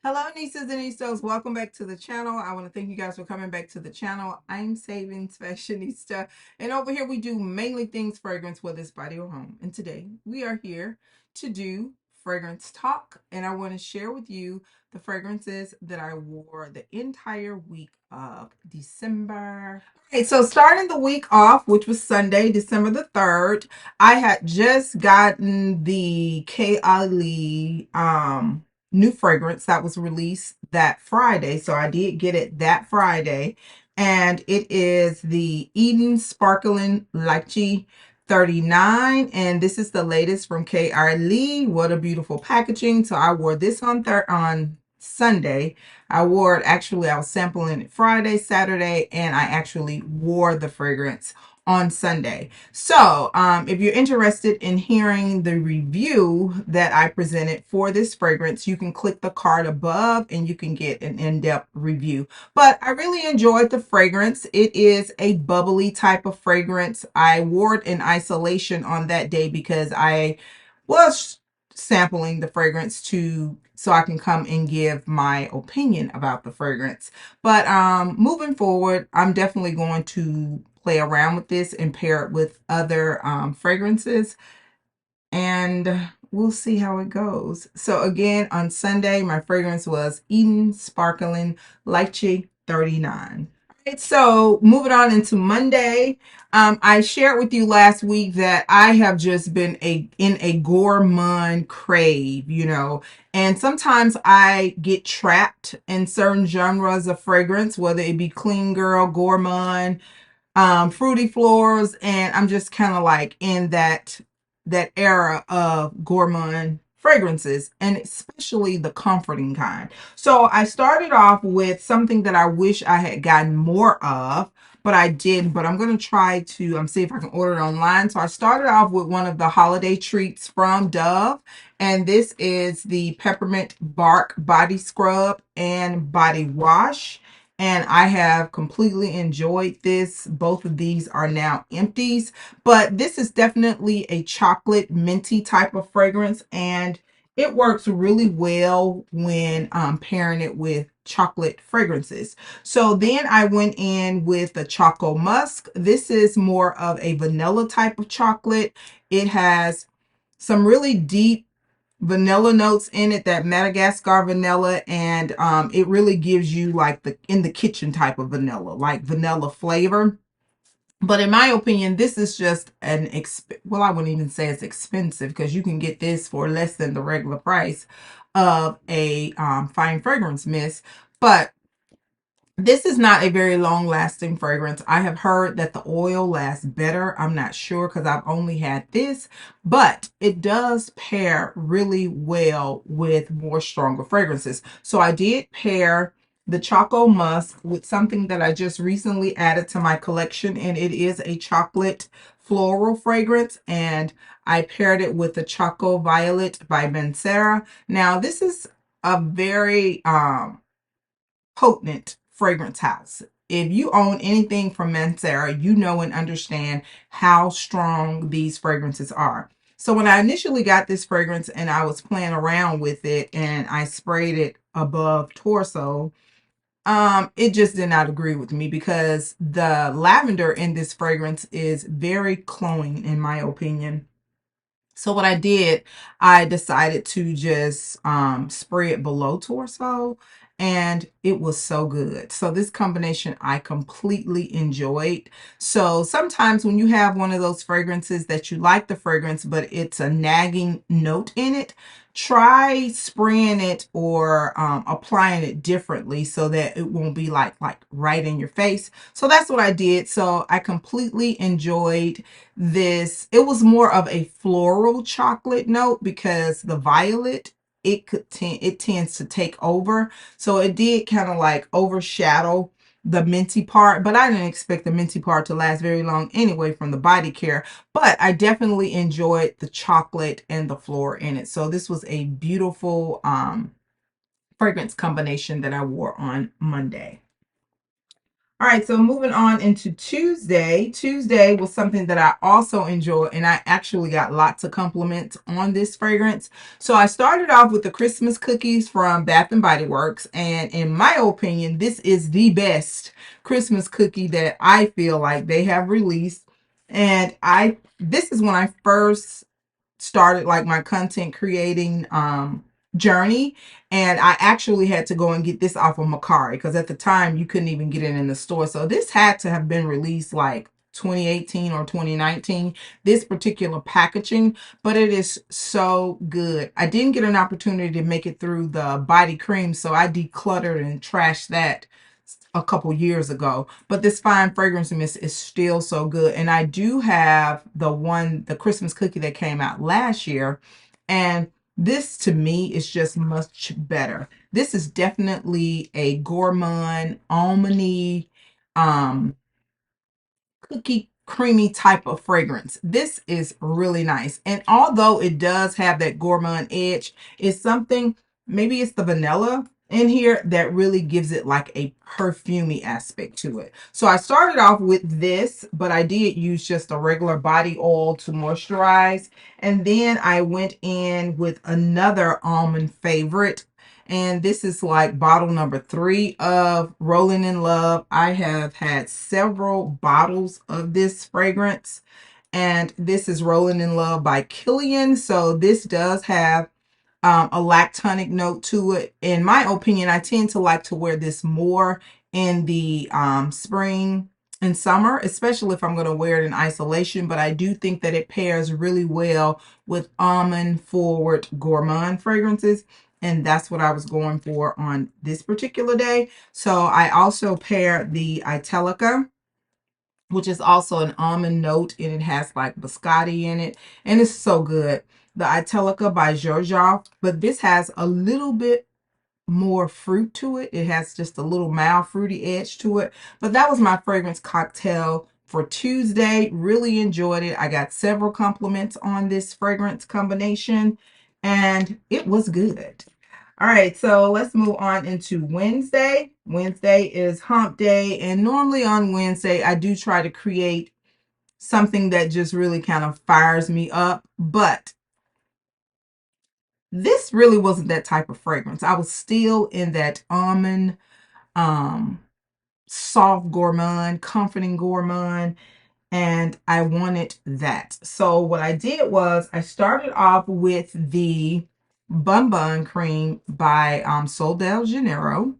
Hello, nieces and nieces. Welcome back to the channel. I want to thank you guys for coming back to the channel. I'm SavingsFashionista, and over here we do mainly things fragrance, whether it's body or home. And today we are here to do fragrance talk, and I want to share with you the fragrances that I wore the entire week of December. Okay, so starting the week off, which was Sunday, December the 3rd, I had just gotten the Kilian new fragrance that was released that Friday. So I did get it that Friday. And it is the Eden Sparkling Lychee 39. And this is the latest from Kilian. What a beautiful packaging. So I wore this on Sunday. I wore it, actually, I was sampling it Friday, Saturday, and I actually wore the fragrance on Sunday. So if you're interested in hearing the review that I presented for this fragrance, you can click the card above and you can get an in-depth review. But I really enjoyed the fragrance. It is a bubbly type of fragrance. I wore it in isolation on that day because I was sampling the fragrance so I can come and give my opinion about the fragrance. But moving forward, I'm definitely going to play around with this and pair it with other fragrances, and we'll see how it goes. So again, on Sunday, my fragrance was Eden Sparkling Lychee 39. Right, so moving on into Monday, I shared with you last week that I have just been in a gourmand crave, and sometimes I get trapped in certain genres of fragrance, whether it be clean girl, gourmand, fruity floors, and I'm just kind of like in that era of gourmand fragrances, and especially the comforting kind. So I started off with something that I wish I had gotten more of, but I did. But I'm going to try to see if I can order it online. So I started off with one of the holiday treats from Dove, and this is the Peppermint Bark Body Scrub and Body Wash, and I have completely enjoyed this. Both of these are now empties, but this is definitely a chocolate minty type of fragrance, and it works really well when pairing it with chocolate fragrances. So then I went in with the Choco Musk. This is more of a vanilla type of chocolate. It has some really deep vanilla notes in it, that Madagascar vanilla, and it really gives you like the in the kitchen type of vanilla, like vanilla flavor. But in my opinion, this is just well, I wouldn't even say it's expensive, because you can get this for less than the regular price of a fine fragrance mist. But this is not a very long lasting fragrance. I have heard that the oil lasts better. I'm not sure because I've only had this, but it does pair really well with more stronger fragrances. So I did pair the Choco Musk with something that I just recently added to my collection, and it is a chocolate floral fragrance, and I paired it with the Choco Violette by Mancera. Now this is a very potent fragrance house. If you own anything from Mancera, you know and understand how strong these fragrances are. So when I initially got this fragrance and I was playing around with it and I sprayed it above torso, it just did not agree with me, because the lavender in this fragrance is very cloying in my opinion. So what I did, I decided to just spray it below torso, and it was so good. So this combination I completely enjoyed. So sometimes when you have one of those fragrances that you like the fragrance, but it's a nagging note in it, try spraying it or applying it differently so that it won't be like right in your face. So that's what I did. So I completely enjoyed this. It was more of a floral chocolate note, because the violet, it tends to take over, so it did kind of like overshadow the minty part, but I didn't expect the minty part to last very long anyway from the body care. But I definitely enjoyed the chocolate and the floral in it. So this was a beautiful fragrance combination that I wore on Monday. All right, so moving on into Tuesday. Tuesday was something that I also enjoyed, and I actually got lots of compliments on this fragrance. So I started off with the Christmas cookies from Bath and Body Works, and in my opinion, this is the best Christmas cookie that I feel like they have released. And this is when I first started like my content creating journey, and I actually had to go and get this off of Macari because at the time you couldn't even get it in the store. So this had to have been released like 2018 or 2019, this particular packaging, but it is so good. I didn't get an opportunity to make it through the body cream, so I decluttered and trashed that a couple years ago, but this fine fragrance mist is still so good. And I do have the Christmas cookie that came out last year, and this to me is just much better. This is definitely a gourmand almondy cookie creamy type of fragrance. This is really nice. And although it does have that gourmand edge, it's something, maybe it's the vanilla in here that really gives it like a perfumey aspect to it. So I started off with this, but I did use just a regular body oil to moisturize. And then I went in with another almond favorite, and this is like bottle number 3 of Rolling in Love. I have had several bottles of this fragrance, and this is Rolling in Love by Kilian. So this does have a lactonic note to it. In my opinion, I tend to like to wear this more in the spring and summer, especially if I'm going to wear it in isolation. But I do think that it pairs really well with almond forward gourmand fragrances. And that's what I was going for on this particular day. So I also paired the Italica, which is also an almond note, and it has like biscotti in it, and it's so good. The Italica by Xerjoff, but this has a little bit more fruit to it. It has just a little mild fruity edge to it. But that was my fragrance cocktail for Tuesday. Really enjoyed it. I got several compliments on this fragrance combination, and it was good. All right, so let's move on into Wednesday. Wednesday is hump day, and normally on Wednesday, I do try to create something that just really kind of fires me up, but this really wasn't that type of fragrance. I was still in that almond, um, soft gourmand, comforting gourmand, and I wanted that. So what I did was I started off with the Bun Bun Cream by Sol de Janeiro.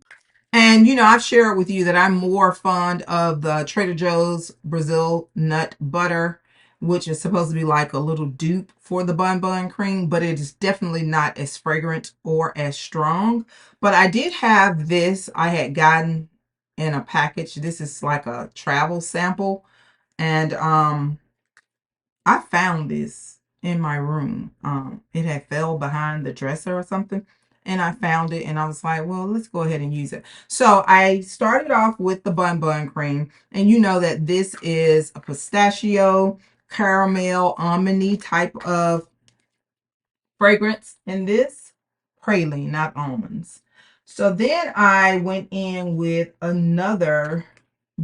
And I've shared with you that I'm more fond of the Trader Joe's Brazil nut butter, which is supposed to be like a little dupe for the Bun Bun Cream, but it is definitely not as fragrant or as strong. But I did have this, I had gotten in a package. This is like a travel sample, and I found this in my room. It had fell behind the dresser or something, and I found it, and I was like, well, let's go ahead and use it. So I started off with the Bun Bun Cream, and you know that this is a pistachio, caramel, almondy type of fragrance, and this praline, not almonds. So then I went in with another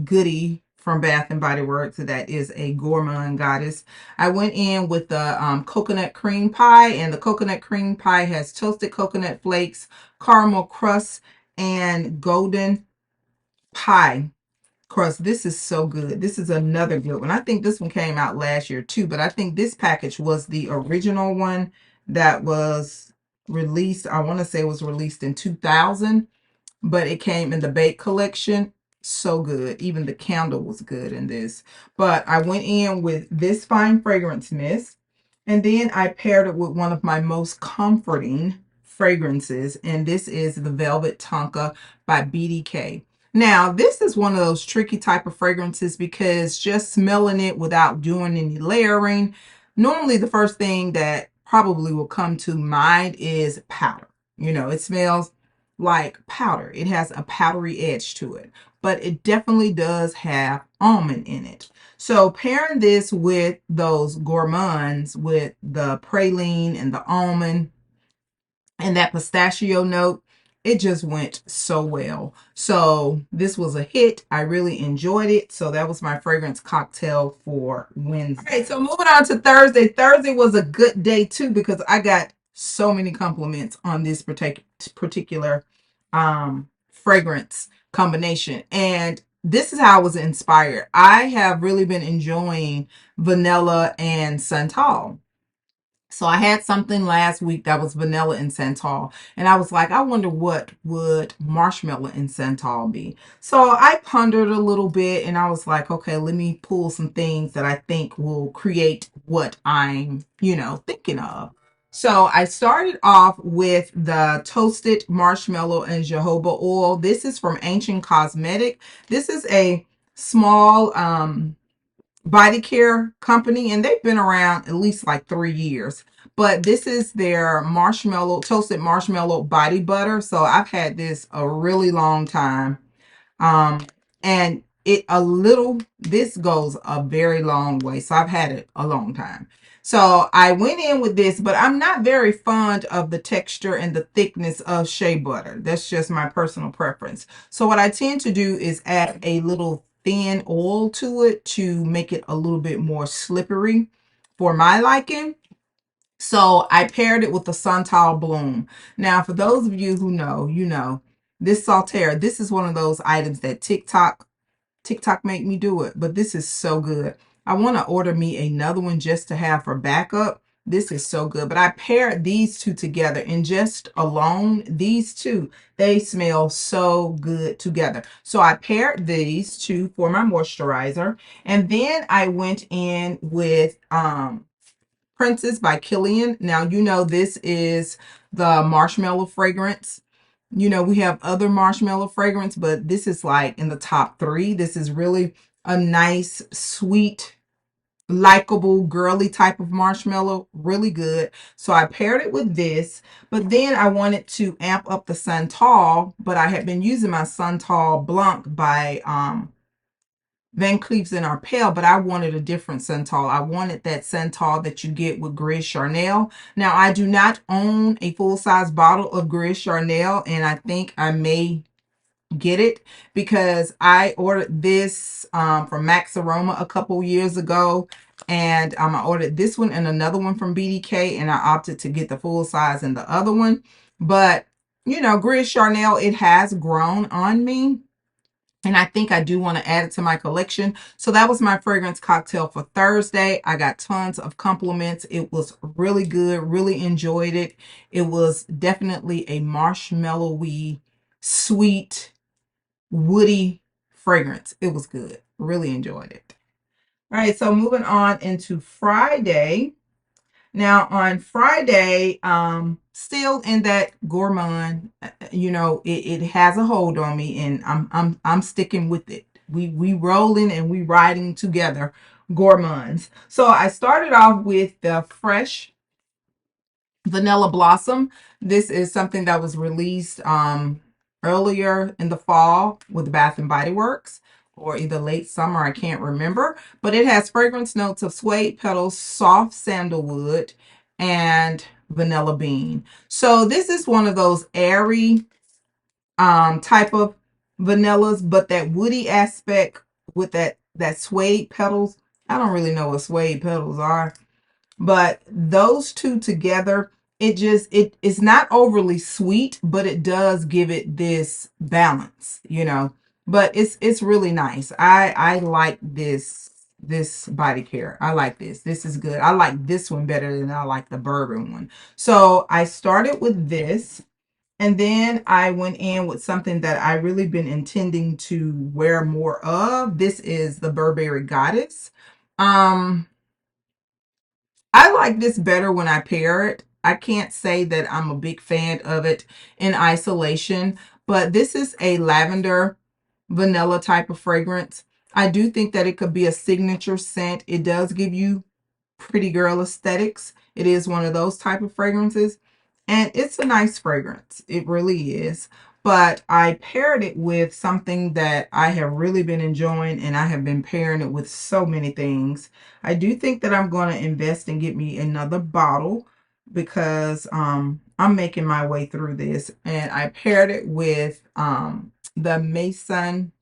goodie from Bath and Body Works that is a gourmand goddess. I went in with the coconut cream pie, and the coconut cream pie has toasted coconut flakes, caramel crust, and golden pie crust. This is so good. This is another good one. I think this one came out last year too, but I think this package was the original one that was released. I want to say it was released in 2000, but it came in the bake collection. So good. Even the candle was good in this. But I went in with this fine fragrance mist, and then I paired it with one of my most comforting fragrances, and this is the Velvet Tonka by BDK. Now, this is one of those tricky type of fragrances because just smelling it without doing any layering, normally the first thing that probably will come to mind is powder. It smells like powder. It has a powdery edge to it, but it definitely does have almond in it. So pairing this with those gourmands, with the praline and the almond and that pistachio note, it just went so well. So this was a hit. I really enjoyed it. So that was my fragrance cocktail for Wednesday. Okay, so moving on to Thursday. Thursday was a good day too because I got so many compliments on this particular fragrance combination. And this is how I was inspired. I have really been enjoying vanilla and santal. So I had something last week that was vanilla and santal. And I was like, I wonder what would marshmallow and santal be. So I pondered a little bit and I was like, okay, let me pull some things that I think will create what I'm, thinking of. So I started off with the toasted marshmallow and jojoba oil. This is from Ancient Cosmetic. This is a small body care company, and they've been around at least like 3 years. But this is their toasted marshmallow body butter. So I've had this a really long time. And this goes a very long way. So I've had it a long time. So I went in with this, but I'm not very fond of the texture and the thickness of shea butter. That's just my personal preference. So what I tend to do is add a little thin oil to it to make it a little bit more slippery for my liking. So I paired it with the Santal Bloom. Now, for those of you who know, this Saltair, this is one of those items that TikTok make me do it, but this is so good. I want to order me another one just to have for backup. This is so good. But I paired these two together, and just alone, these two, they smell so good together. So I paired these two for my moisturizer, and then I went in with Princess by Kilian. Now, this is the marshmallow fragrance. We have other marshmallow fragrance, but this is like in the top 3. This is really a nice, sweet, likable, girly type of marshmallow. Really good. So I paired it with this, but then I wanted to amp up the Santal, but I had been using my Santal Blanc by Van Cleef's in Arpels, but I wanted a different Santal. I wanted that Santal that you get with Gris Charnel. Now, I do not own a full-size bottle of Gris Charnel, and I think I may get it because I ordered this from Max Aroma a couple years ago, and I ordered this one and another one from BDK, and I opted to get the full size and the other one. But, Gris Charnel, it has grown on me. And I think I do want to add it to my collection. So that was my fragrance cocktail for Thursday. I got tons of compliments. It was really good. Really enjoyed it. It was definitely a marshmallowy, sweet, woody fragrance. It was good. Really enjoyed it. All right. So moving on into Friday. Now on Friday, still in that gourmand, it has a hold on me, and I'm sticking with it. We rolling and we riding together, gourmands. So I started off with the fresh Vanilla Blossom. This is something that was released earlier in the fall with Bath and Body Works, or either late summer, I can't remember. But it has fragrance notes of suede petals, soft sandalwood, and vanilla bean. So this is one of those airy type of vanillas, but that woody aspect with that suede petals. I don't really know what suede petals are. But those two together, it's not overly sweet, but it does give it this balance, But it's really nice. I like this body care. I like this. This is good. I like this one better than I like the bourbon one. So I started with this, and then I went in with something that I really been intending to wear more of. This is the Burberry Goddess. I like this better when I pair it. I can't say that I'm a big fan of it in isolation, but this is a lavender vanilla type of fragrance. I do think that it could be a signature scent. It does give you pretty girl aesthetics. It is one of those type of fragrances, and it's a nice fragrance. It really is. But I paired it with something that I have really been enjoying, and I have been pairing it with so many things. I do think that I'm going to invest and get me another bottle because I'm making my way through this, and I paired it with the Maison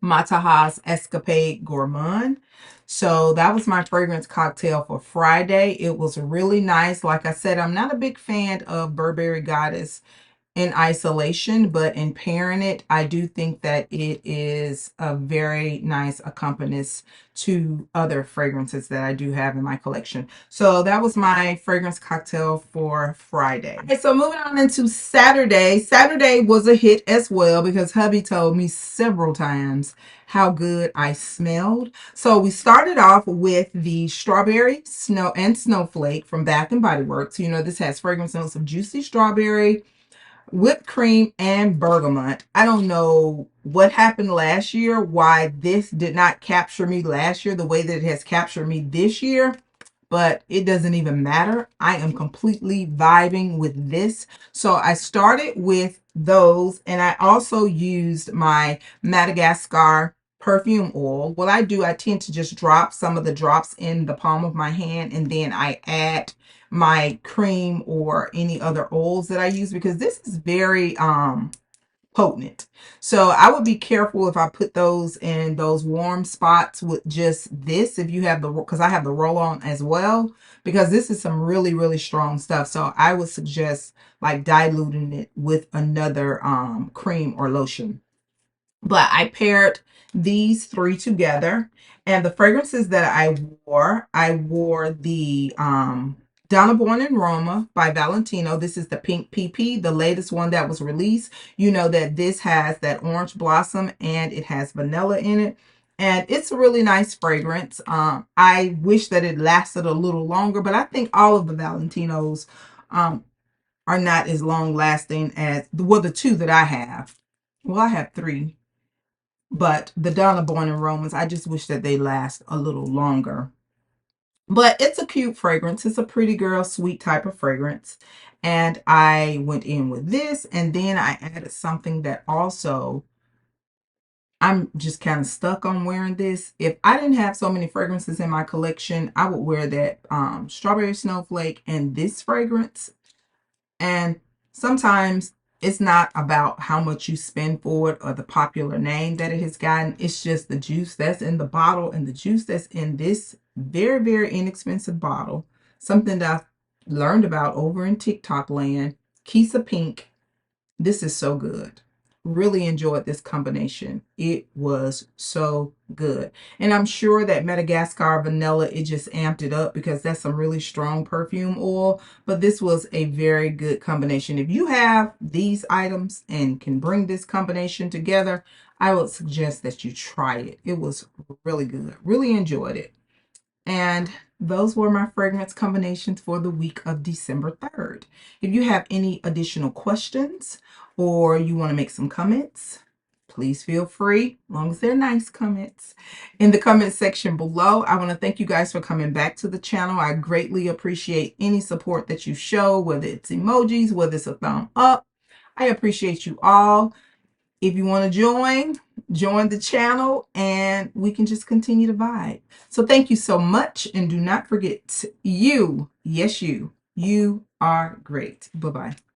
Matahas Escapade Gourmand. So that was my fragrance cocktail for Friday. It was really nice. Like I said, I'm not a big fan of Burberry Goddess in isolation, but in pairing it, I do think that it is a very nice accompanist to other fragrances that I do have in my collection. So that was my fragrance cocktail for Friday. Okay, so moving on into Saturday. Saturday was a hit as well because hubby told me several times how good I smelled. So we started off with the Strawberry Snow and Snowflake from Bath and Body Works. You know, this has fragrance notes of juicy strawberry, whipped cream, and bergamot. I don't know what happened last year, why this did not capture me last year the way that it has captured me this year, but it doesn't even matter. I am completely vibing with this. So I started with those, and I also used my Madagascar perfume oil. What I do, I tend to just drop some of the drops in the palm of my hand, and then I add my cream or any other oils that I use, because this is very potent. So I would be careful if I put those in those warm spots with just this, if you have the, because I have the roll on as well, because this is some really, really strong stuff. So I would suggest like diluting it with another cream or lotion. But I paired these three together, and the fragrances that I wore the Donna Born and Roma by Valentino. This is the Pink PP, the latest one that was released. You know that this has that orange blossom and it has vanilla in it. And it's a really nice fragrance. I wish that it lasted a little longer, but I think all of the Valentinos are not as long lasting as, well, the two that I have. Well, I have three. But the Donna Born and Romans, I just wish that they last a little longer. But it's a cute fragrance. It's a pretty girl, sweet type of fragrance. And I went in with this, and then I added something that also, I'm just kind of stuck on wearing this. If I didn't have so many fragrances in my collection, I would wear that Strawberry Snowflake and this fragrance. And sometimes it's not about how much you spend for it or the popular name that it has gotten. It's just the juice that's in the bottle and the juice that's in this very, very inexpensive bottle. Something that I've learned about over in TikTok land. Kisa Pink. This is so good. Really enjoyed this combination. It was so good. And I'm sure that Madagascar vanilla, it just amped it up because that's some really strong perfume oil. But this was a very good combination. If you have these items and can bring this combination together, I would suggest that you try it. It was really good. Really enjoyed it. And those were my fragrance combinations for the week of December 3rd. If you have any additional questions or you want to make some comments, please feel free, as long as they're nice comments, in the comment section below. I want to thank you guys for coming back to the channel. I greatly appreciate any support that you show, whether it's emojis, whether it's a thumb up. I appreciate you all. If you want to join the channel and we can just continue to vibe. So thank you so much. And do not forget, you, yes, you are great. Bye-bye.